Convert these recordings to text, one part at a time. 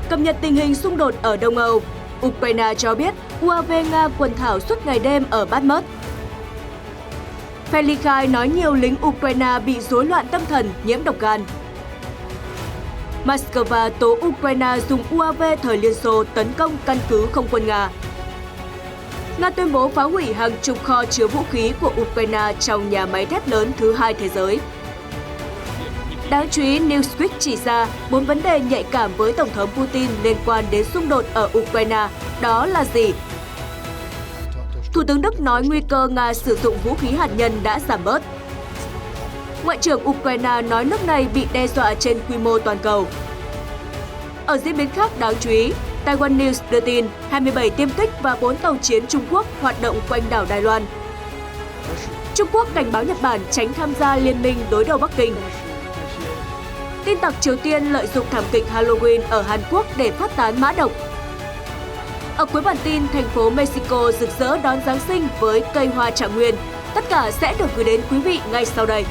Cập nhật tình hình xung đột ở Đông Âu. Ukraine cho biết UAV Nga quần thảo suốt ngày đêm ở Bakhmut. Phe ly khai nói nhiều lính Ukraine bị rối loạn tâm thần, nhiễm độc gan. Moscow tố Ukraine dùng UAV thời Liên Xô tấn công căn cứ không quân Nga. Nga tuyên bố phá hủy hàng chục kho chứa vũ khí của Ukraine trong nhà máy thép lớn thứ hai thế giới. Đáng chú ý, Newsweek chỉ ra 4 vấn đề nhạy cảm với Tổng thống Putin liên quan đến xung đột ở Ukraine. Đó là gì? Thủ tướng Đức nói nguy cơ Nga sử dụng vũ khí hạt nhân đã giảm bớt. Ngoại trưởng Ukraine nói nước này bị đe dọa trên quy mô toàn cầu. Ở diễn biến khác đáng chú ý, Taiwan News đưa tin 27 tiêm kích và 4 tàu chiến Trung Quốc hoạt động quanh đảo Đài Loan. Trung Quốc cảnh báo Nhật Bản tránh tham gia liên minh đối đầu Bắc Kinh. Tin tặc Triều Tiên lợi dụng thảm kịch Halloween ở Hàn Quốc để phát tán mã độc. Ở cuối bản tin, thành phố Mexico rực rỡ đón Giáng sinh với cây hoa trạng nguyên. Tất cả sẽ được gửi đến quý vị ngay sau đây.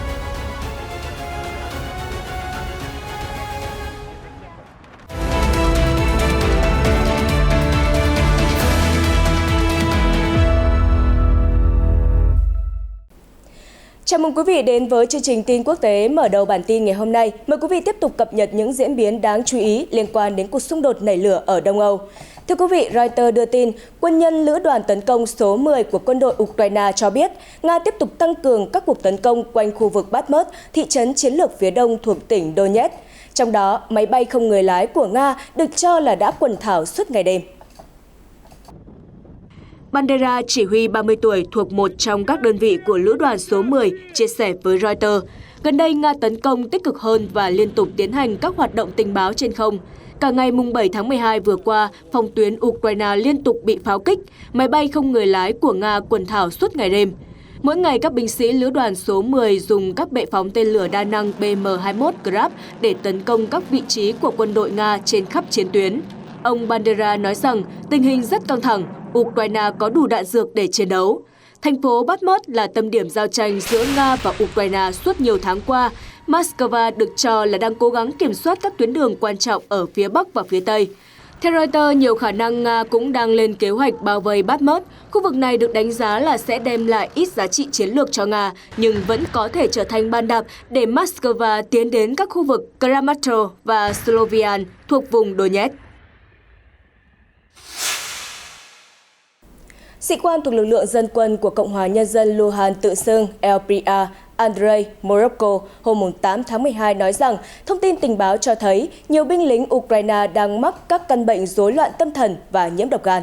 Chào mừng quý vị đến với chương trình tin quốc tế mở đầu bản tin ngày hôm nay. Mời quý vị tiếp tục cập nhật những diễn biến đáng chú ý liên quan đến cuộc xung đột nảy lửa ở Đông Âu. Thưa quý vị, Reuters đưa tin, quân nhân lữ đoàn tấn công số 10 của quân đội Ukraine cho biết Nga tiếp tục tăng cường các cuộc tấn công quanh khu vực Bakhmut, thị trấn chiến lược phía đông thuộc tỉnh Donetsk. Trong đó, máy bay không người lái của Nga được cho là đã quần thảo suốt ngày đêm. Bandera, chỉ huy 30 tuổi thuộc một trong các đơn vị của lữ đoàn số 10, chia sẻ với Reuters. Gần đây, Nga tấn công tích cực hơn và liên tục tiến hành các hoạt động tình báo trên không. Cả ngày 7 tháng 12 vừa qua, phòng tuyến Ukraine liên tục bị pháo kích, máy bay không người lái của Nga quần thảo suốt ngày đêm. Mỗi ngày, các binh sĩ lữ đoàn số 10 dùng các bệ phóng tên lửa đa năng BM-21 Grab để tấn công các vị trí của quân đội Nga trên khắp chiến tuyến. Ông Bandera nói rằng tình hình rất căng thẳng, Ukraine có đủ đạn dược để chiến đấu. Thành phố Bakhmut là tâm điểm giao tranh giữa Nga và Ukraine suốt nhiều tháng qua. Moscow được cho là đang cố gắng kiểm soát các tuyến đường quan trọng ở phía Bắc và phía Tây. Theo Reuters, nhiều khả năng Nga cũng đang lên kế hoạch bao vây Bakhmut. Khu vực này được đánh giá là sẽ đem lại ít giá trị chiến lược cho Nga, nhưng vẫn có thể trở thành bàn đạp để Moscow tiến đến các khu vực Kramatorsk và Slovian thuộc vùng Donetsk. Sĩ quan thuộc lực lượng dân quân của Cộng hòa Nhân dân Luhansk tự xưng LPA Andrei Morocco hôm 8 tháng 12 nói rằng thông tin tình báo cho thấy nhiều binh lính Ukraine đang mắc các căn bệnh rối loạn tâm thần và nhiễm độc gan.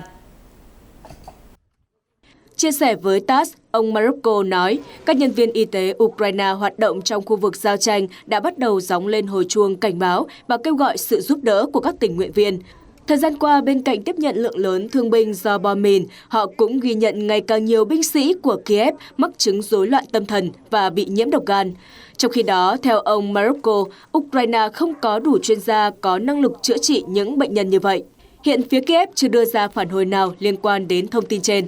Chia sẻ với TASS, ông Morocco nói các nhân viên y tế Ukraine hoạt động trong khu vực giao tranh đã bắt đầu gióng lên hồi chuông cảnh báo và kêu gọi sự giúp đỡ của các tình nguyện viên. Thời gian qua, bên cạnh tiếp nhận lượng lớn thương binh do bom mìn, họ cũng ghi nhận ngày càng nhiều binh sĩ của Kiev mắc chứng rối loạn tâm thần và bị nhiễm độc gan. Trong khi đó, theo ông Morocco, Ukraine không có đủ chuyên gia có năng lực chữa trị những bệnh nhân như vậy. Hiện phía Kiev chưa đưa ra phản hồi nào liên quan đến thông tin trên.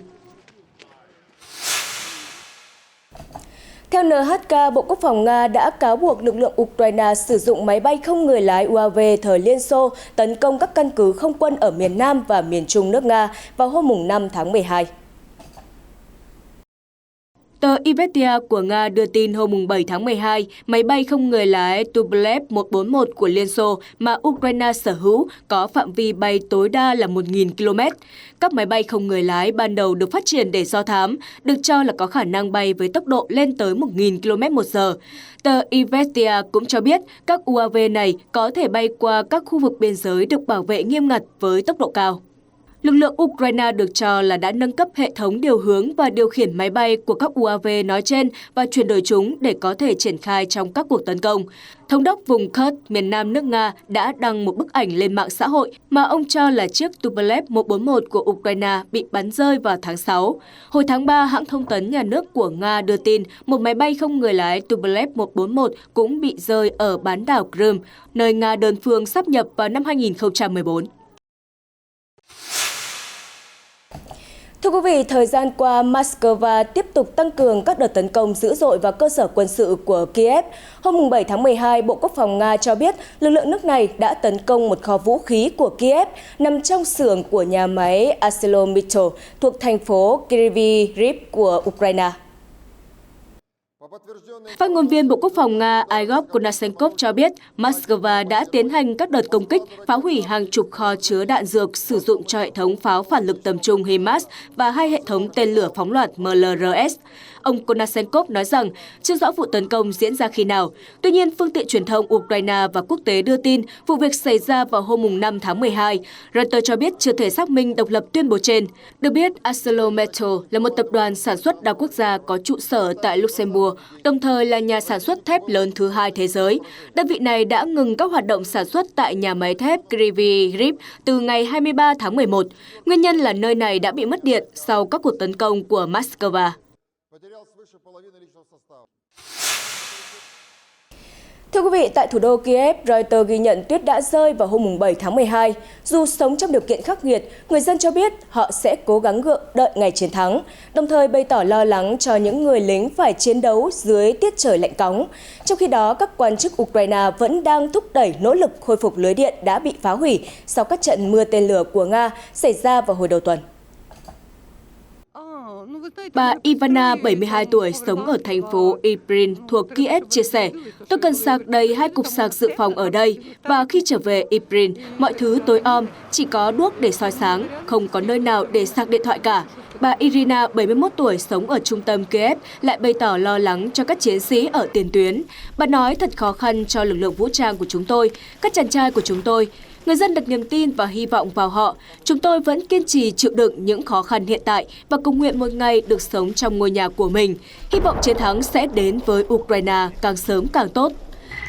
Theo NHK, Bộ Quốc phòng Nga đã cáo buộc lực lượng Ukraine sử dụng máy bay không người lái UAV thời Liên Xô tấn công các căn cứ không quân ở miền Nam và miền Trung nước Nga vào hôm 5 tháng 12. Tờ Izvestia của Nga đưa tin hôm 7 tháng 12, máy bay không người lái Tupolev 141 của Liên Xô mà Ukraine sở hữu có phạm vi bay tối đa là 1.000 km. Các máy bay không người lái ban đầu được phát triển để do thám, được cho là có khả năng bay với tốc độ lên tới 1.000 km/h. Tờ Izvestia cũng cho biết các UAV này có thể bay qua các khu vực biên giới được bảo vệ nghiêm ngặt với tốc độ cao. Lực lượng Ukraine được cho là đã nâng cấp hệ thống điều hướng và điều khiển máy bay của các UAV nói trên và chuyển đổi chúng để có thể triển khai trong các cuộc tấn công. Thống đốc vùng Kursk, miền Nam nước Nga đã đăng một bức ảnh lên mạng xã hội mà ông cho là chiếc Tupolev 141 của Ukraine bị bắn rơi vào tháng 6. Hồi tháng 3, hãng thông tấn nhà nước của Nga đưa tin một máy bay không người lái Tupolev 141 cũng bị rơi ở bán đảo Crimea, nơi Nga đơn phương sáp nhập vào năm 2014. Thưa quý vị, thời gian qua, Moscow tiếp tục tăng cường các đợt tấn công dữ dội vào cơ sở quân sự của Kiev. Hôm 7 tháng 12, Bộ Quốc phòng Nga cho biết lực lượng nước này đã tấn công một kho vũ khí của Kiev nằm trong xưởng của nhà máy ArcelorMittal thuộc thành phố Kryvyi Rih của Ukraine. Phát ngôn viên Bộ Quốc phòng Nga Igor Konashenkov cho biết Moscow đã tiến hành các đợt công kích, phá hủy hàng chục kho chứa đạn dược sử dụng cho hệ thống pháo phản lực tầm trung HIMARS và 2 hệ thống tên lửa phóng loạt MLRS. Ông Konashenkov nói rằng chưa rõ vụ tấn công diễn ra khi nào. Tuy nhiên, phương tiện truyền thông Ukraine và quốc tế đưa tin vụ việc xảy ra vào hôm 5 tháng 12. Reuters cho biết chưa thể xác minh độc lập tuyên bố trên. Được biết, ArcelorMittal là một tập đoàn sản xuất đa quốc gia có trụ sở tại Luxembourg, đồng thời là nhà sản xuất thép lớn thứ hai thế giới. Đơn vị này đã ngừng các hoạt động sản xuất tại nhà máy thép Kryvyi Rih từ ngày 23 tháng 11. Nguyên nhân là nơi này đã bị mất điện sau các cuộc tấn công của Moscow. Thưa quý vị, tại thủ đô Kiev, Reuters ghi nhận tuyết đã rơi vào hôm 7 tháng 12. Dù sống trong điều kiện khắc nghiệt, người dân cho biết họ sẽ cố gắng đợi ngày chiến thắng, đồng thời bày tỏ lo lắng cho những người lính phải chiến đấu dưới tiết trời lạnh cóng. Trong khi đó, các quan chức Ukraine vẫn đang thúc đẩy nỗ lực khôi phục lưới điện đã bị phá hủy sau các trận mưa tên lửa của Nga xảy ra vào hồi đầu tuần. Bà Ivana, 72 tuổi, sống ở thành phố Irpin thuộc Kiev chia sẻ, tôi cần sạc đầy 2 cục sạc dự phòng ở đây và khi trở về Irpin, mọi thứ tối om, chỉ có đuốc để soi sáng, không có nơi nào để sạc điện thoại cả. Bà Irina, 71 tuổi, sống ở trung tâm Kiev, lại bày tỏ lo lắng cho các chiến sĩ ở tiền tuyến. Bà nói thật khó khăn cho lực lượng vũ trang của chúng tôi, các chàng trai của chúng tôi. Người dân đặt niềm tin và hy vọng vào họ. Chúng tôi vẫn kiên trì chịu đựng những khó khăn hiện tại và cầu nguyện một ngày được sống trong ngôi nhà của mình. Hy vọng chiến thắng sẽ đến với Ukraine càng sớm càng tốt.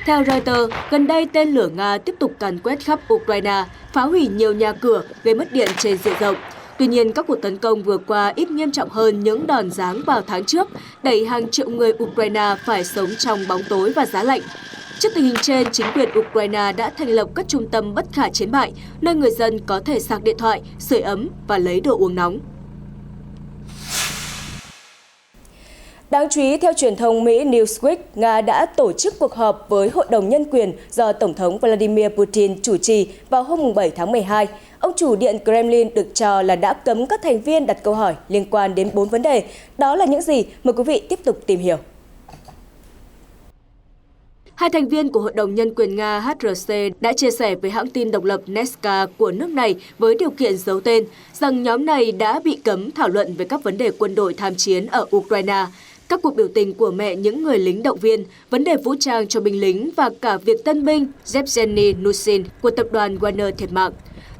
Theo Reuters, gần đây tên lửa Nga tiếp tục càn quét khắp Ukraine, phá hủy nhiều nhà cửa, gây mất điện trên diện rộng. Tuy nhiên, các cuộc tấn công vừa qua ít nghiêm trọng hơn những đòn giáng vào tháng trước, đẩy hàng triệu người Ukraine phải sống trong bóng tối và giá lạnh. Trước tình hình trên, chính quyền Ukraine đã thành lập các trung tâm bất khả chiến bại, nơi người dân có thể sạc điện thoại, sưởi ấm và lấy đồ uống nóng. Đáng chú ý, theo truyền thông Mỹ Newsweek, Nga đã tổ chức cuộc họp với Hội đồng Nhân quyền do Tổng thống Vladimir Putin chủ trì vào hôm 7 tháng 12. Ông chủ Điện Kremlin được cho là đã cấm các thành viên đặt câu hỏi liên quan đến 4 vấn đề. Đó là những gì? Mời quý vị tiếp tục tìm hiểu. Hai thành viên của Hội đồng Nhân quyền Nga HRC đã chia sẻ với hãng tin độc lập Neska của nước này với điều kiện giấu tên rằng nhóm này đã bị cấm thảo luận về các vấn đề quân đội tham chiến ở Ukraine, các cuộc biểu tình của mẹ những người lính động viên, vấn đề vũ trang cho binh lính và cả việc tân binh Yevgeny Nusin của tập đoàn Wagner thiệt mạng.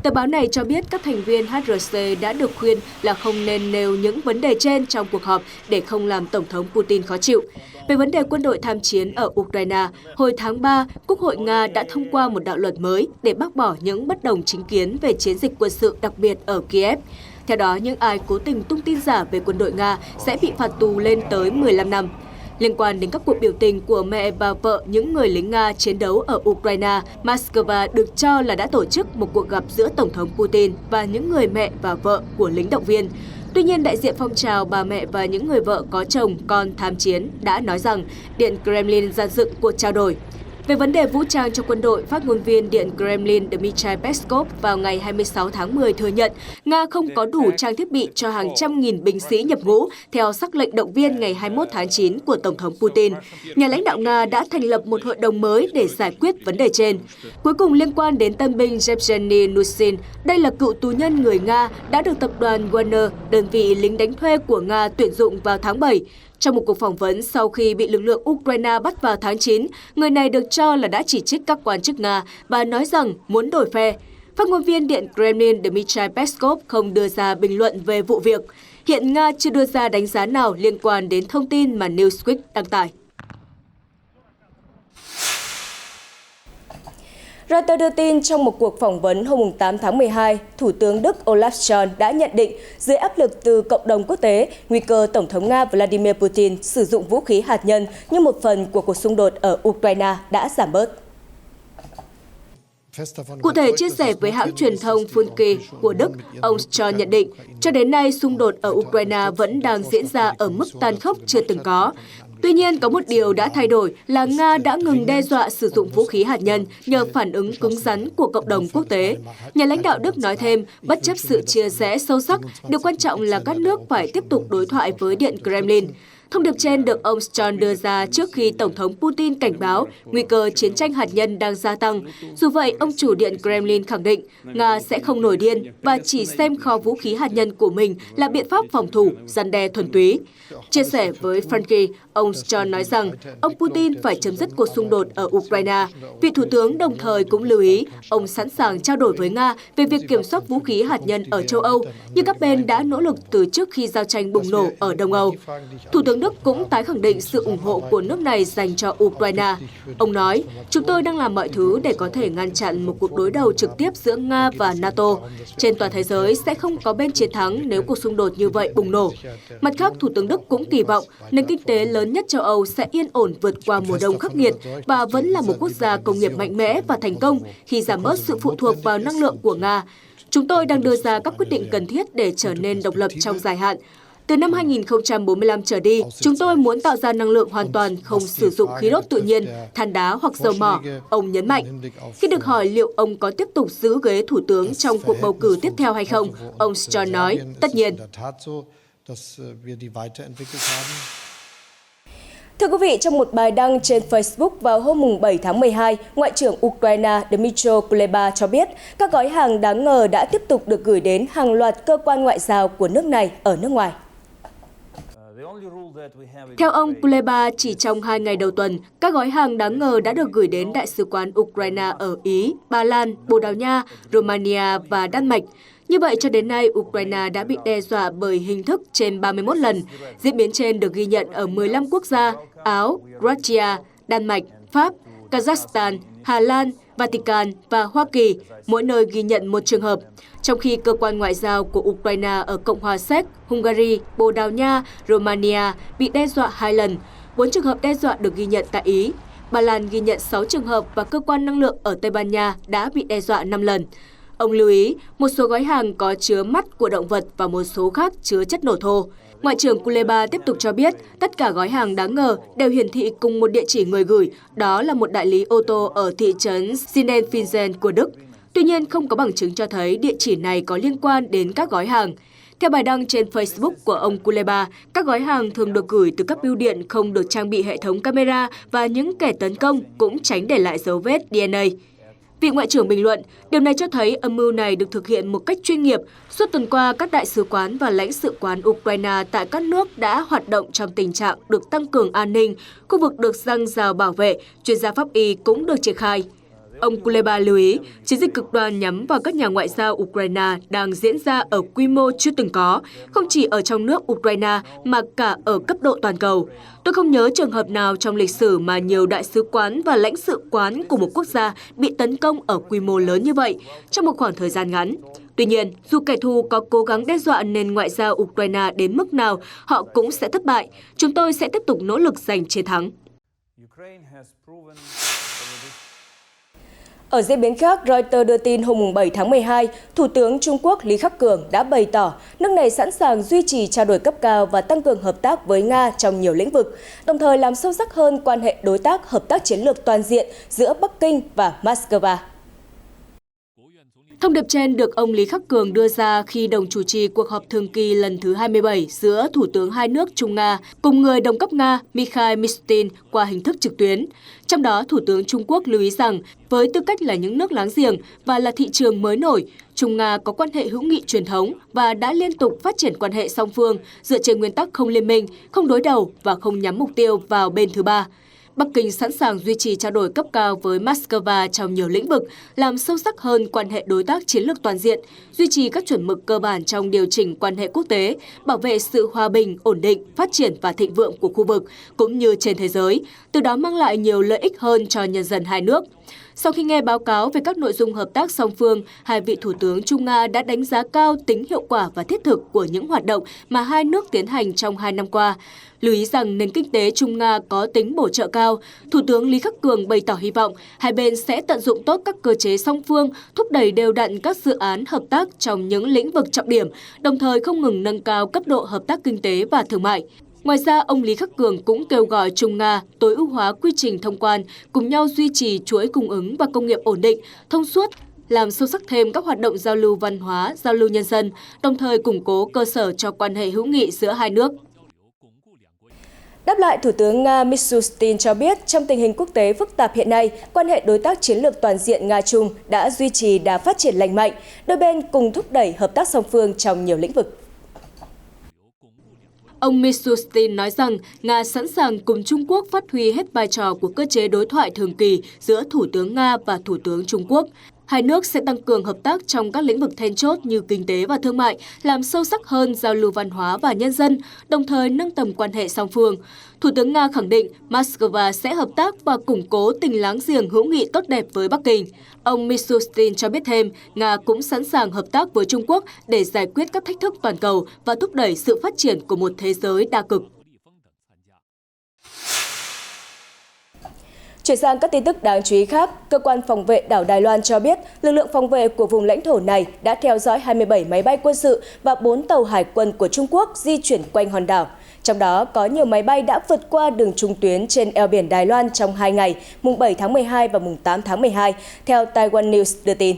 Tờ báo này cho biết các thành viên HRC đã được khuyên là không nên nêu những vấn đề trên trong cuộc họp để không làm Tổng thống Putin khó chịu. Về vấn đề quân đội tham chiến ở Ukraine, hồi tháng 3, Quốc hội Nga đã thông qua một đạo luật mới để bác bỏ những bất đồng chính kiến về chiến dịch quân sự đặc biệt ở Kiev. Theo đó, những ai cố tình tung tin giả về quân đội Nga sẽ bị phạt tù lên tới 15 năm. Liên quan đến các cuộc biểu tình của mẹ và vợ những người lính Nga chiến đấu ở Ukraine, Moscow được cho là đã tổ chức một cuộc gặp giữa Tổng thống Putin và những người mẹ và vợ của lính động viên. Tuy nhiên, đại diện phong trào bà mẹ và những người vợ có chồng, con tham chiến đã nói rằng Điện Kremlin dàn dựng cuộc trao đổi. Về vấn đề vũ trang cho quân đội, phát ngôn viên Điện Kremlin Dmitry Peskov vào ngày 26 tháng 10 thừa nhận Nga không có đủ trang thiết bị cho hàng trăm nghìn binh sĩ nhập ngũ theo sắc lệnh động viên ngày 21 tháng 9 của Tổng thống Putin. Nhà lãnh đạo Nga đã thành lập một hội đồng mới để giải quyết vấn đề trên. Cuối cùng, liên quan đến tân binh Yevgeny Nusin, đây là cựu tù nhân người Nga đã được tập đoàn Wagner, đơn vị lính đánh thuê của Nga tuyển dụng vào tháng 7. Trong một cuộc phỏng vấn sau khi bị lực lượng Ukraine bắt vào tháng 9, người này được cho là đã chỉ trích các quan chức Nga và nói rằng muốn đổi phe. Phát ngôn viên Điện Kremlin Dmitry Peskov không đưa ra bình luận về vụ việc. Hiện Nga chưa đưa ra đánh giá nào liên quan đến thông tin mà Newsweek đăng tải. Reuters đưa tin trong một cuộc phỏng vấn hôm 8 tháng 12, Thủ tướng Đức Olaf Scholz đã nhận định dưới áp lực từ cộng đồng quốc tế, nguy cơ Tổng thống Nga Vladimir Putin sử dụng vũ khí hạt nhân như một phần của cuộc xung đột ở Ukraine đã giảm bớt. Cụ thể, chia sẻ với hãng truyền thông Funke của Đức, ông Scholz nhận định, cho đến nay xung đột ở Ukraine vẫn đang diễn ra ở mức tàn khốc chưa từng có. Tuy nhiên, có một điều đã thay đổi là Nga đã ngừng đe dọa sử dụng vũ khí hạt nhân nhờ phản ứng cứng rắn của cộng đồng quốc tế. Nhà lãnh đạo Đức nói thêm, bất chấp sự chia rẽ sâu sắc, điều quan trọng là các nước phải tiếp tục đối thoại với Điện Kremlin. Thông điệp trên được ông Scholz đưa ra trước khi Tổng thống Putin cảnh báo nguy cơ chiến tranh hạt nhân đang gia tăng. Dù vậy, ông chủ Điện Kremlin khẳng định Nga sẽ không nổi điên và chỉ xem kho vũ khí hạt nhân của mình là biện pháp phòng thủ, răn đe thuần túy. Chia sẻ với Funke, ông Scholz nói rằng ông Putin phải chấm dứt cuộc xung đột ở Ukraine. Vị Thủ tướng đồng thời cũng lưu ý ông sẵn sàng trao đổi với Nga về việc kiểm soát vũ khí hạt nhân ở châu Âu, như các bên đã nỗ lực từ trước khi giao tranh bùng nổ ở Đông Âu. Thủ tướng Đức cũng tái khẳng định sự ủng hộ của nước này dành cho Ukraine. Ông nói, chúng tôi đang làm mọi thứ để có thể ngăn chặn một cuộc đối đầu trực tiếp giữa Nga và NATO. Trên toàn thế giới sẽ không có bên chiến thắng nếu cuộc xung đột như vậy bùng nổ. Mặt khác, Thủ tướng Đức cũng kỳ vọng nền kinh tế lớn nhất châu Âu sẽ yên ổn vượt qua mùa đông khắc nghiệt và vẫn là một quốc gia công nghiệp mạnh mẽ và thành công khi giảm bớt sự phụ thuộc vào năng lượng của Nga. Chúng tôi đang đưa ra các quyết định cần thiết để trở nên độc lập trong dài hạn. Từ năm 2045 trở đi, chúng tôi muốn tạo ra năng lượng hoàn toàn không sử dụng khí đốt tự nhiên, than đá hoặc dầu mỏ, ông nhấn mạnh. Khi được hỏi liệu ông có tiếp tục giữ ghế thủ tướng trong cuộc bầu cử tiếp theo hay không, ông Scholz nói, tất nhiên. Thưa quý vị, trong một bài đăng trên Facebook vào hôm 7 tháng 12, Ngoại trưởng Ukraine Dmytro Kuleba cho biết các gói hàng đáng ngờ đã tiếp tục được gửi đến hàng loạt cơ quan ngoại giao của nước này ở nước ngoài. Theo ông Kuleba, chỉ trong 2 ngày đầu tuần, các gói hàng đáng ngờ đã được gửi đến Đại sứ quán Ukraine ở Ý, Ba Lan, Bồ Đào Nha, Romania và Đan Mạch. Như vậy, cho đến nay, Ukraine đã bị đe dọa bởi hình thức trên 31 lần. Diễn biến trên được ghi nhận ở 15 quốc gia, Áo, Croatia, Đan Mạch, Pháp, Kazakhstan, Hà Lan, Vatican và Hoa Kỳ, mỗi nơi ghi nhận một trường hợp. Trong khi cơ quan ngoại giao của Ukraine ở Cộng hòa Séc, Hungary, Bồ Đào Nha, Romania bị đe dọa 2 lần, 4 trường hợp đe dọa được ghi nhận tại Ý. Ba Lan ghi nhận 6 trường hợp và cơ quan năng lượng ở Tây Ban Nha đã bị đe dọa 5 lần. Ông lưu ý, một số gói hàng có chứa mắt của động vật và một số khác chứa chất nổ thô. Ngoại trưởng Kuleba tiếp tục cho biết, tất cả gói hàng đáng ngờ đều hiển thị cùng một địa chỉ người gửi, đó là một đại lý ô tô ở thị trấn Sindelfingen của Đức. Tuy nhiên, không có bằng chứng cho thấy địa chỉ này có liên quan đến các gói hàng. Theo bài đăng trên Facebook của ông Kuleba, các gói hàng thường được gửi từ các bưu điện không được trang bị hệ thống camera và những kẻ tấn công cũng tránh để lại dấu vết DNA. Vị Ngoại trưởng bình luận, điều này cho thấy âm mưu này được thực hiện một cách chuyên nghiệp. Suốt tuần qua, các đại sứ quán và lãnh sự quán Ukraine tại các nước đã hoạt động trong tình trạng được tăng cường an ninh, khu vực được giăng rào bảo vệ, chuyên gia pháp y cũng được triển khai. Ông Kuleba lưu ý, chiến dịch cực đoan nhắm vào các nhà ngoại giao Ukraine đang diễn ra ở quy mô chưa từng có, không chỉ ở trong nước Ukraine mà cả ở cấp độ toàn cầu. Tôi không nhớ trường hợp nào trong lịch sử mà nhiều đại sứ quán và lãnh sự quán của một quốc gia bị tấn công ở quy mô lớn như vậy trong một khoảng thời gian ngắn. Tuy nhiên, dù kẻ thù có cố gắng đe dọa nền ngoại giao Ukraine đến mức nào, họ cũng sẽ thất bại. Chúng tôi sẽ tiếp tục nỗ lực giành chiến thắng. Ở diễn biến khác, Reuters đưa tin hôm 7 tháng 12, Thủ tướng Trung Quốc Lý Khắc Cường đã bày tỏ nước này sẵn sàng duy trì trao đổi cấp cao và tăng cường hợp tác với Nga trong nhiều lĩnh vực, đồng thời làm sâu sắc hơn quan hệ đối tác hợp tác chiến lược toàn diện giữa Bắc Kinh và Moscow. Thông điệp trên được ông Lý Khắc Cường đưa ra khi đồng chủ trì cuộc họp thường kỳ lần thứ 27 giữa Thủ tướng hai nước Trung Nga cùng người đồng cấp Nga Mikhail Mishustin qua hình thức trực tuyến. Trong đó, Thủ tướng Trung Quốc lưu ý rằng với tư cách là những nước láng giềng và là thị trường mới nổi, Trung-Nga có quan hệ hữu nghị truyền thống và đã liên tục phát triển quan hệ song phương dựa trên nguyên tắc không liên minh, không đối đầu và không nhắm mục tiêu vào bên thứ ba. Bắc Kinh sẵn sàng duy trì trao đổi cấp cao với Moscow trong nhiều lĩnh vực, làm sâu sắc hơn quan hệ đối tác chiến lược toàn diện, duy trì các chuẩn mực cơ bản trong điều chỉnh quan hệ quốc tế, bảo vệ sự hòa bình, ổn định, phát triển và thịnh vượng của khu vực, cũng như trên thế giới, từ đó mang lại nhiều lợi ích hơn cho nhân dân hai nước. Sau khi nghe báo cáo về các nội dung hợp tác song phương, hai vị Thủ tướng Trung Nga đã đánh giá cao tính hiệu quả và thiết thực của những hoạt động mà hai nước tiến hành trong 2 năm qua. Lưu ý rằng nền kinh tế Trung Nga có tính bổ trợ cao, Thủ tướng Lý Khắc Cường bày tỏ hy vọng hai bên sẽ tận dụng tốt các cơ chế song phương, thúc đẩy đều đặn các dự án hợp tác trong những lĩnh vực trọng điểm, đồng thời không ngừng nâng cao cấp độ hợp tác kinh tế và thương mại. Ngoài ra, ông Lý Khắc Cường cũng kêu gọi Trung Nga tối ưu hóa quy trình thông quan, cùng nhau duy trì chuỗi cung ứng và công nghiệp ổn định, thông suốt, làm sâu sắc thêm các hoạt động giao lưu văn hóa, giao lưu nhân dân, đồng thời củng cố cơ sở cho quan hệ hữu nghị giữa hai nước. Đáp lại, Thủ tướng Nga Mishustin cho biết trong tình hình quốc tế phức tạp hiện nay, quan hệ đối tác chiến lược toàn diện Nga-Trung đã duy trì đà phát triển lành mạnh, đôi bên cùng thúc đẩy hợp tác song phương trong nhiều lĩnh vực. Ông Mishustin nói rằng Nga sẵn sàng cùng Trung Quốc phát huy hết vai trò của cơ chế đối thoại thường kỳ giữa Thủ tướng Nga và Thủ tướng Trung Quốc. Hai nước sẽ tăng cường hợp tác trong các lĩnh vực then chốt như kinh tế và thương mại, làm sâu sắc hơn giao lưu văn hóa và nhân dân, đồng thời nâng tầm quan hệ song phương. Thủ tướng Nga khẳng định Moscow sẽ hợp tác và củng cố tình láng giềng hữu nghị tốt đẹp với Bắc Kinh. Ông Mishustin cho biết thêm, Nga cũng sẵn sàng hợp tác với Trung Quốc để giải quyết các thách thức toàn cầu và thúc đẩy sự phát triển của một thế giới đa cực. Chuyển sang các tin tức đáng chú ý khác, Cơ quan phòng vệ đảo Đài Loan cho biết lực lượng phòng vệ của vùng lãnh thổ này đã theo dõi 27 máy bay quân sự và 4 tàu hải quân của Trung Quốc di chuyển quanh hòn đảo. Trong đó có nhiều máy bay đã vượt qua đường trung tuyến trên eo biển Đài Loan trong 2 ngày, mùng 7 tháng 12 và mùng 8 tháng 12, theo Taiwan News đưa tin.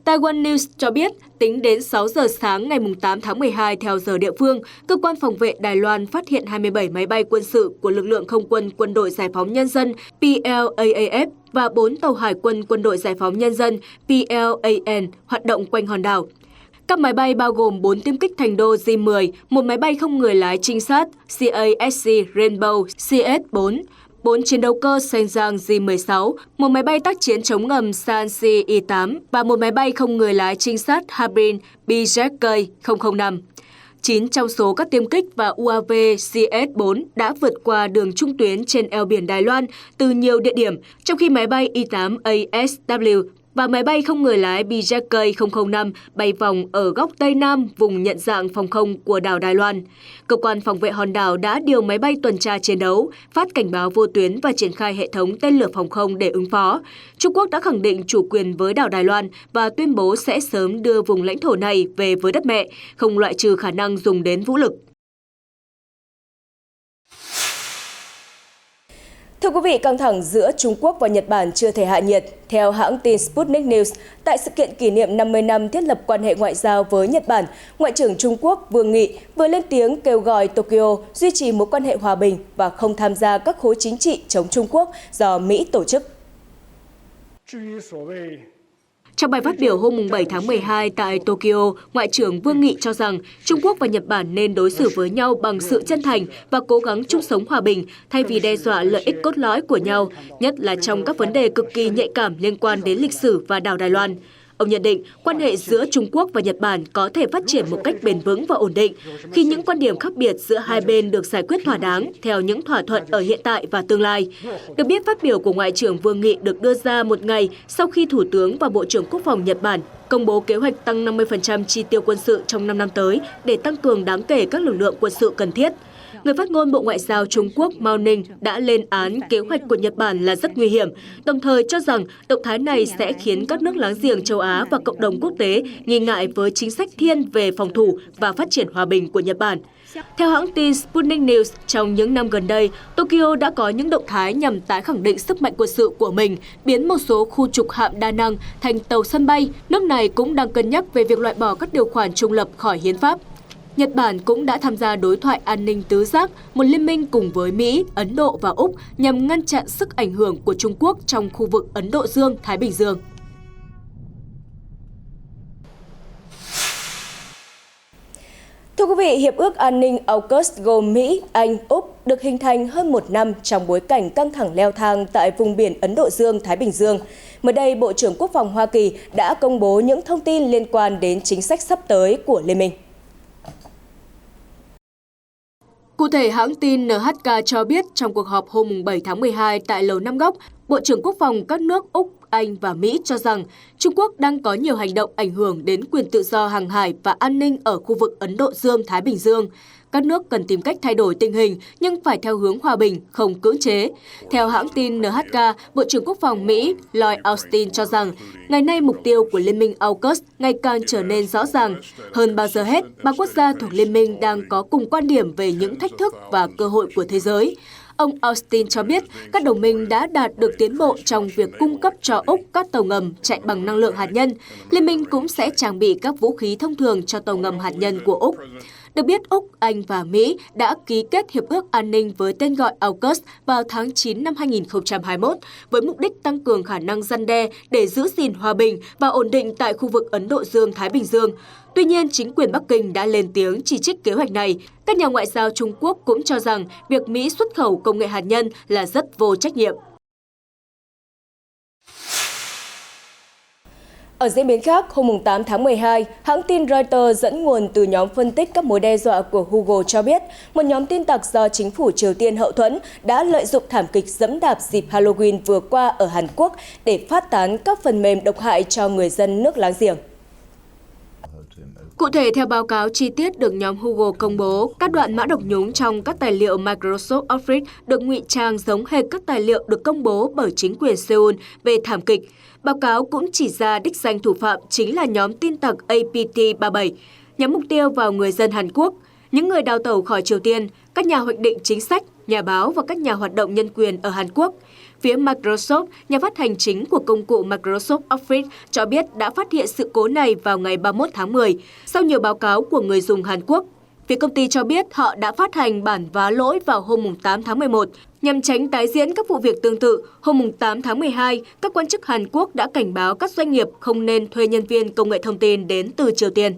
Taiwan News cho biết, tính đến 6 giờ sáng ngày 8 tháng 12 theo giờ địa phương, Cơ quan phòng vệ Đài Loan phát hiện 27 máy bay quân sự của lực lượng không quân Quân đội Giải phóng Nhân dân PLAAF và 4 tàu hải quân Quân đội Giải phóng Nhân dân PLAN hoạt động quanh hòn đảo. Các máy bay bao gồm 4 tiêm kích thành đô J-10, một máy bay không người lái trinh sát CASC Rainbow CS-4, 4 chiến đấu cơ Shenzhou J-16, một máy bay tác chiến chống ngầm Sansi I-8 và một máy bay không người lái trinh sát Harbin BZK-005. 9 trong số các tiêm kích và UAV CS-4 đã vượt qua đường trung tuyến trên eo biển Đài Loan từ nhiều địa điểm, trong khi máy bay I-8 ASW và máy bay không người lái BZK-005 bay vòng ở góc Tây Nam vùng nhận dạng phòng không của đảo Đài Loan. Cơ quan phòng vệ hòn đảo đã điều máy bay tuần tra chiến đấu, phát cảnh báo vô tuyến và triển khai hệ thống tên lửa phòng không để ứng phó. Trung Quốc đã khẳng định chủ quyền với đảo Đài Loan và tuyên bố sẽ sớm đưa vùng lãnh thổ này về với đất mẹ, không loại trừ khả năng dùng đến vũ lực. Thưa quý vị, căng thẳng giữa Trung Quốc và Nhật Bản chưa thể hạ nhiệt. Theo hãng tin Sputnik News, tại sự kiện kỷ niệm 50 năm thiết lập quan hệ ngoại giao với Nhật Bản, Ngoại trưởng Trung Quốc Vương Nghị vừa lên tiếng kêu gọi Tokyo duy trì mối quan hệ hòa bình và không tham gia các khối chính trị chống Trung Quốc do Mỹ tổ chức. Trong bài phát biểu hôm 7 tháng 12 tại Tokyo, Ngoại trưởng Vương Nghị cho rằng Trung Quốc và Nhật Bản nên đối xử với nhau bằng sự chân thành và cố gắng chung sống hòa bình thay vì đe dọa lợi ích cốt lõi của nhau, nhất là trong các vấn đề cực kỳ nhạy cảm liên quan đến lịch sử và đảo Đài Loan. Ông nhận định quan hệ giữa Trung Quốc và Nhật Bản có thể phát triển một cách bền vững và ổn định khi những quan điểm khác biệt giữa hai bên được giải quyết thỏa đáng theo những thỏa thuận ở hiện tại và tương lai. Được biết, phát biểu của Ngoại trưởng Vương Nghị được đưa ra một ngày sau khi Thủ tướng và Bộ trưởng Quốc phòng Nhật Bản công bố kế hoạch tăng 50% chi tiêu quân sự trong 5 năm tới để tăng cường đáng kể các lực lượng quân sự cần thiết. Người phát ngôn Bộ Ngoại giao Trung Quốc Mao Ning đã lên án kế hoạch của Nhật Bản là rất nguy hiểm, đồng thời cho rằng động thái này sẽ khiến các nước láng giềng châu Á và cộng đồng quốc tế nghi ngại với chính sách thiên về phòng thủ và phát triển hòa bình của Nhật Bản. Theo hãng tin Sputnik News, trong những năm gần đây, Tokyo đã có những động thái nhằm tái khẳng định sức mạnh quân sự của mình, biến một số khu trục hạm đa năng thành tàu sân bay. Nước này cũng đang cân nhắc về việc loại bỏ các điều khoản trung lập khỏi hiến pháp. Nhật Bản cũng đã tham gia đối thoại an ninh tứ giác, một liên minh cùng với Mỹ, Ấn Độ và Úc nhằm ngăn chặn sức ảnh hưởng của Trung Quốc trong khu vực Ấn Độ Dương-Thái Bình Dương. Thưa quý vị, Hiệp ước An ninh AUKUS gồm Mỹ, Anh, Úc được hình thành hơn một năm trong bối cảnh căng thẳng leo thang tại vùng biển Ấn Độ Dương-Thái Bình Dương. Mới đây, Bộ trưởng Quốc phòng Hoa Kỳ đã công bố những thông tin liên quan đến chính sách sắp tới của Liên minh. Cụ thể, hãng tin NHK cho biết trong cuộc họp hôm 7 tháng 12 tại Lầu Năm Góc, Bộ trưởng Quốc phòng các nước Úc, Anh và Mỹ cho rằng Trung Quốc đang có nhiều hành động ảnh hưởng đến quyền tự do hàng hải và an ninh ở khu vực Ấn Độ Dương-Thái Bình Dương. Các nước cần tìm cách thay đổi tình hình nhưng phải theo hướng hòa bình, không cưỡng chế. Theo hãng tin NHK, Bộ trưởng Quốc phòng Mỹ Lloyd Austin cho rằng ngày nay mục tiêu của Liên minh AUKUS ngày càng trở nên rõ ràng. Hơn bao giờ hết, ba quốc gia thuộc Liên minh đang có cùng quan điểm về những thách thức và cơ hội của thế giới. Ông Austin cho biết các đồng minh đã đạt được tiến bộ trong việc cung cấp cho Úc các tàu ngầm chạy bằng năng lượng hạt nhân. Liên minh cũng sẽ trang bị các vũ khí thông thường cho tàu ngầm hạt nhân của Úc. Được biết, Úc, Anh và Mỹ đã ký kết Hiệp ước An ninh với tên gọi AUKUS vào tháng 9 năm 2021 với mục đích tăng cường khả năng răn đe để giữ gìn hòa bình và ổn định tại khu vực Ấn Độ Dương-Thái Bình Dương. Tuy nhiên, chính quyền Bắc Kinh đã lên tiếng chỉ trích kế hoạch này. Các nhà ngoại giao Trung Quốc cũng cho rằng việc Mỹ xuất khẩu công nghệ hạt nhân là rất vô trách nhiệm. Ở diễn biến khác, hôm 8 tháng 12, hãng tin Reuters dẫn nguồn từ nhóm phân tích các mối đe dọa của Google cho biết một nhóm tin tặc do chính phủ Triều Tiên hậu thuẫn đã lợi dụng thảm kịch giẫm đạp dịp Halloween vừa qua ở Hàn Quốc để phát tán các phần mềm độc hại cho người dân nước láng giềng. Cụ thể, theo báo cáo chi tiết được nhóm Google công bố, các đoạn mã độc nhúng trong các tài liệu Microsoft Office được ngụy trang giống hệt các tài liệu được công bố bởi chính quyền Seoul về thảm kịch. Báo cáo cũng chỉ ra đích danh thủ phạm chính là nhóm tin tặc APT37, nhắm mục tiêu vào người dân Hàn Quốc, những người đào tẩu khỏi Triều Tiên, các nhà hoạch định chính sách, nhà báo và các nhà hoạt động nhân quyền ở Hàn Quốc. Phía Microsoft, nhà phát hành chính của công cụ Microsoft Office, cho biết đã phát hiện sự cố này vào ngày 31 tháng 10, sau nhiều báo cáo của người dùng Hàn Quốc. Phía công ty cho biết họ đã phát hành bản vá lỗi vào hôm 8 tháng 11. Nhằm tránh tái diễn các vụ việc tương tự, hôm 8 tháng 12, các quan chức Hàn Quốc đã cảnh báo các doanh nghiệp không nên thuê nhân viên công nghệ thông tin đến từ Triều Tiên.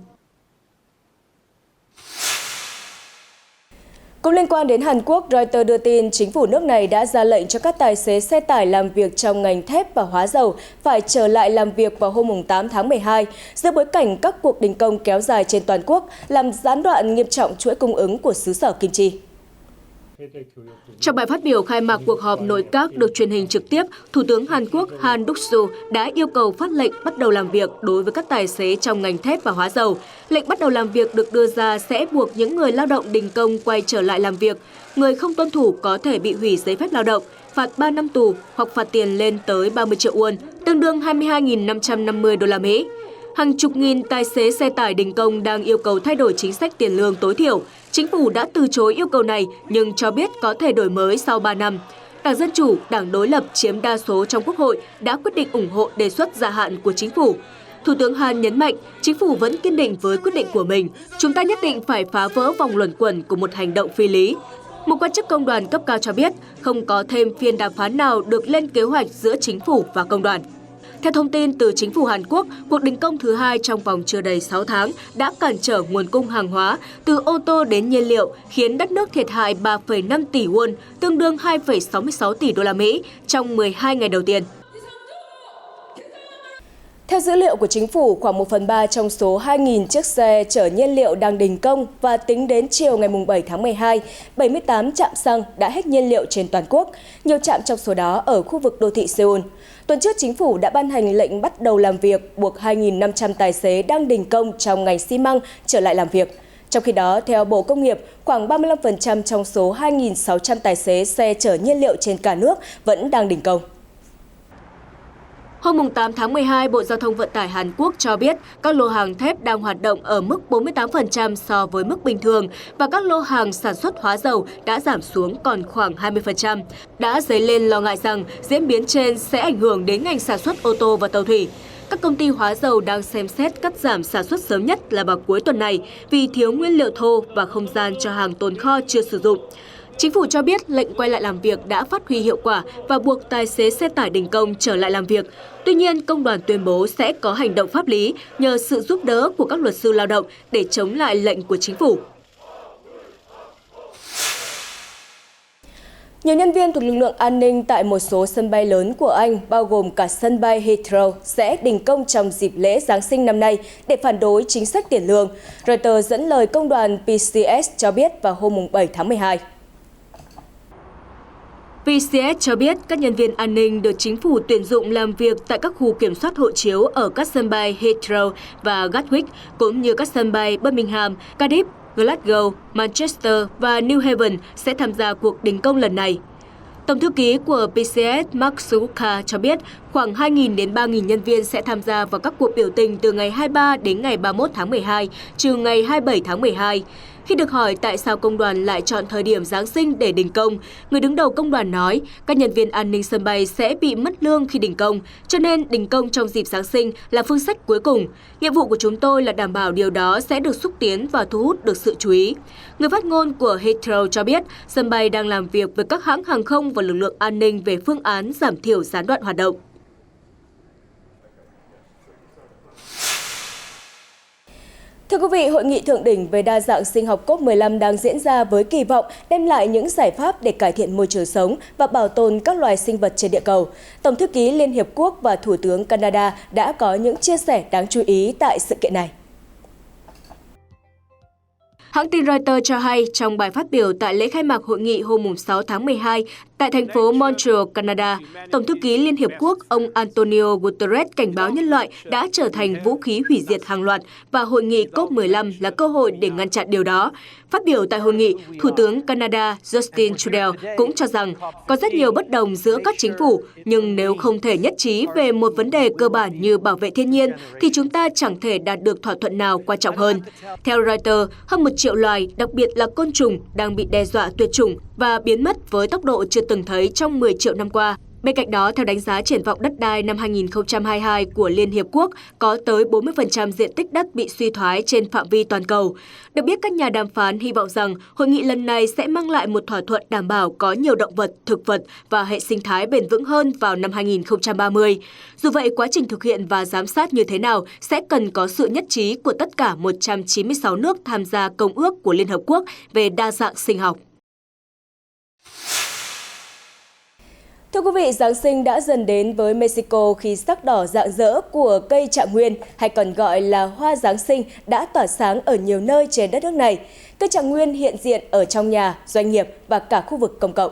Cũng liên quan đến Hàn Quốc, Reuters đưa tin chính phủ nước này đã ra lệnh cho các tài xế xe tải làm việc trong ngành thép và hóa dầu phải trở lại làm việc vào hôm 8 tháng 12, giữa bối cảnh các cuộc đình công kéo dài trên toàn quốc làm gián đoạn nghiêm trọng chuỗi cung ứng của xứ sở kim chi. Trong bài phát biểu khai mạc cuộc họp nội các được truyền hình trực tiếp, Thủ tướng Hàn Quốc Han Duck-soo đã yêu cầu phát lệnh bắt đầu làm việc đối với các tài xế trong ngành thép và hóa dầu. Lệnh bắt đầu làm việc được đưa ra sẽ buộc những người lao động đình công quay trở lại làm việc. Người không tuân thủ có thể bị hủy giấy phép lao động, phạt 3 năm tù hoặc phạt tiền lên tới 30 triệu won, tương đương 22.550 đô la Mỹ. Hàng chục nghìn tài xế xe tải đình công đang yêu cầu thay đổi chính sách tiền lương tối thiểu. Chính phủ đã từ chối yêu cầu này nhưng cho biết có thể đổi mới sau 3 năm. Đảng Dân Chủ, đảng đối lập chiếm đa số trong Quốc hội đã quyết định ủng hộ đề xuất gia hạn của chính phủ. Thủ tướng Han nhấn mạnh, chính phủ vẫn kiên định với quyết định của mình. Chúng ta nhất định phải phá vỡ vòng luẩn quẩn của một hành động phi lý. Một quan chức công đoàn cấp cao cho biết, không có thêm phiên đàm phán nào được lên kế hoạch giữa chính phủ và công đoàn. Theo thông tin từ chính phủ Hàn Quốc, cuộc đình công thứ hai trong vòng chưa đầy 6 tháng đã cản trở nguồn cung hàng hóa từ ô tô đến nhiên liệu, khiến đất nước thiệt hại 3,5 tỷ won, tương đương 2,66 tỷ đô la Mỹ trong 12 ngày đầu tiên. Theo dữ liệu của chính phủ, khoảng 1/3 trong số 2.000 chiếc xe chở nhiên liệu đang đình công và tính đến chiều ngày 7 tháng 12, 78 trạm xăng đã hết nhiên liệu trên toàn quốc, nhiều trạm trong số đó ở khu vực đô thị Seoul. Tuần trước, chính phủ đã ban hành lệnh bắt đầu làm việc, buộc 2.500 tài xế đang đình công trong ngành xi măng trở lại làm việc. Trong khi đó, theo Bộ Công nghiệp, khoảng 35% trong số 2.600 tài xế xe chở nhiên liệu trên cả nước vẫn đang đình công. Hôm 8 tháng 12, Bộ Giao thông Vận tải Hàn Quốc cho biết các lô hàng thép đang hoạt động ở mức 48% so với mức bình thường và các lô hàng sản xuất hóa dầu đã giảm xuống còn khoảng 20%. Đã dấy lên lo ngại rằng diễn biến trên sẽ ảnh hưởng đến ngành sản xuất ô tô và tàu thủy. Các công ty hóa dầu đang xem xét cắt giảm sản xuất sớm nhất là vào cuối tuần này vì thiếu nguyên liệu thô và không gian cho hàng tồn kho chưa sử dụng. Chính phủ cho biết lệnh quay lại làm việc đã phát huy hiệu quả và buộc tài xế xe tải đình công trở lại làm việc. Tuy nhiên, công đoàn tuyên bố sẽ có hành động pháp lý nhờ sự giúp đỡ của các luật sư lao động để chống lại lệnh của chính phủ. Nhiều nhân viên thuộc lực lượng an ninh tại một số sân bay lớn của Anh, bao gồm cả sân bay Heathrow, sẽ đình công trong dịp lễ Giáng sinh năm nay để phản đối chính sách tiền lương. Reuters dẫn lời công đoàn PCS cho biết vào hôm 7 tháng 12. PCS cho biết các nhân viên an ninh được chính phủ tuyển dụng làm việc tại các khu kiểm soát hộ chiếu ở các sân bay Heathrow và Gatwick, cũng như các sân bay Birmingham, Cardiff, Glasgow, Manchester và New Haven sẽ tham gia cuộc đình công lần này. Tổng thư ký của PCS Mark Suka cho biết khoảng 2.000 đến 3.000 nhân viên sẽ tham gia vào các cuộc biểu tình từ ngày 23 đến ngày 31 tháng 12, trừ ngày 27 tháng 12. Khi được hỏi tại sao công đoàn lại chọn thời điểm Giáng sinh để đình công, người đứng đầu công đoàn nói các nhân viên an ninh sân bay sẽ bị mất lương khi đình công, cho nên đình công trong dịp Giáng sinh là phương sách cuối cùng. Nhiệm vụ của chúng tôi là đảm bảo điều đó sẽ được xúc tiến và thu hút được sự chú ý. Người phát ngôn của Heathrow cho biết sân bay đang làm việc với các hãng hàng không và lực lượng an ninh về phương án giảm thiểu gián đoạn hoạt động. Thưa quý vị, Hội nghị thượng đỉnh về đa dạng sinh học COP15 đang diễn ra với kỳ vọng đem lại những giải pháp để cải thiện môi trường sống và bảo tồn các loài sinh vật trên địa cầu. Tổng thư ký Liên Hiệp Quốc và Thủ tướng Canada đã có những chia sẻ đáng chú ý tại sự kiện này. Hãng tin Reuters cho hay trong bài phát biểu tại lễ khai mạc hội nghị hôm 6 tháng 12 tại thành phố Montreal, Canada, Tổng thư ký Liên Hiệp Quốc ông Antonio Guterres cảnh báo nhân loại đã trở thành vũ khí hủy diệt hàng loạt và hội nghị COP15 là cơ hội để ngăn chặn điều đó. Phát biểu tại hội nghị, Thủ tướng Canada Justin Trudeau cũng cho rằng có rất nhiều bất đồng giữa các chính phủ, nhưng nếu không thể nhất trí về một vấn đề cơ bản như bảo vệ thiên nhiên, thì chúng ta chẳng thể đạt được thỏa thuận nào quan trọng hơn. Theo Reuters, hơn 1 triệu loài, đặc biệt là côn trùng, đang bị đe dọa tuyệt chủng và biến mất với tốc độ chưa từng thấy trong 10 triệu năm qua. Bên cạnh đó, theo đánh giá triển vọng đất đai năm 2022 của Liên Hiệp Quốc, có tới 40% diện tích đất bị suy thoái trên phạm vi toàn cầu. Được biết, các nhà đàm phán hy vọng rằng hội nghị lần này sẽ mang lại một thỏa thuận đảm bảo có nhiều động vật, thực vật và hệ sinh thái bền vững hơn vào năm 2030. Dù vậy, quá trình thực hiện và giám sát như thế nào sẽ cần có sự nhất trí của tất cả 196 nước tham gia Công ước của Liên Hợp Quốc về đa dạng sinh học. Thưa quý vị, Giáng sinh đã dần đến với Mexico khi sắc đỏ rạng rỡ của cây trạng nguyên, hay còn gọi là hoa Giáng sinh, đã tỏa sáng ở nhiều nơi trên đất nước này. Cây trạng nguyên hiện diện ở trong nhà, doanh nghiệp và cả khu vực công cộng.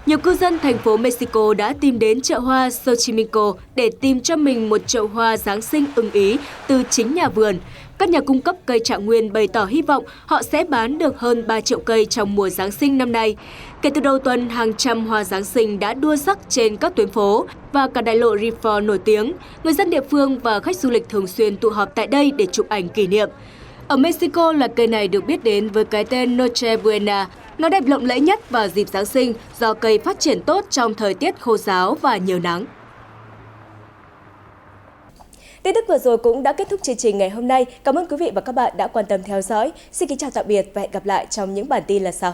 Nhiều cư dân thành phố Mexico đã tìm đến chợ hoa Xochimilco để tìm cho mình một chậu hoa Giáng sinh ưng ý từ chính nhà vườn. Các nhà cung cấp cây trạng nguyên bày tỏ hy vọng họ sẽ bán được hơn 3 triệu cây trong mùa Giáng sinh năm nay. Kể từ đầu tuần, hàng trăm hoa Giáng sinh đã đua sắc trên các tuyến phố và cả đại lộ Reform nổi tiếng. Người dân địa phương và khách du lịch thường xuyên tụ họp tại đây để chụp ảnh kỷ niệm. Ở Mexico, loài cây này được biết đến với cái tên Noche Buena. Nó đẹp lộng lẫy nhất vào dịp Giáng sinh do cây phát triển tốt trong thời tiết khô ráo và nhiều nắng. Tin tức vừa rồi cũng đã kết thúc chương trình ngày hôm nay. Cảm ơn quý vị và các bạn đã quan tâm theo dõi. Xin kính chào tạm biệt và hẹn gặp lại trong những bản tin lần sau.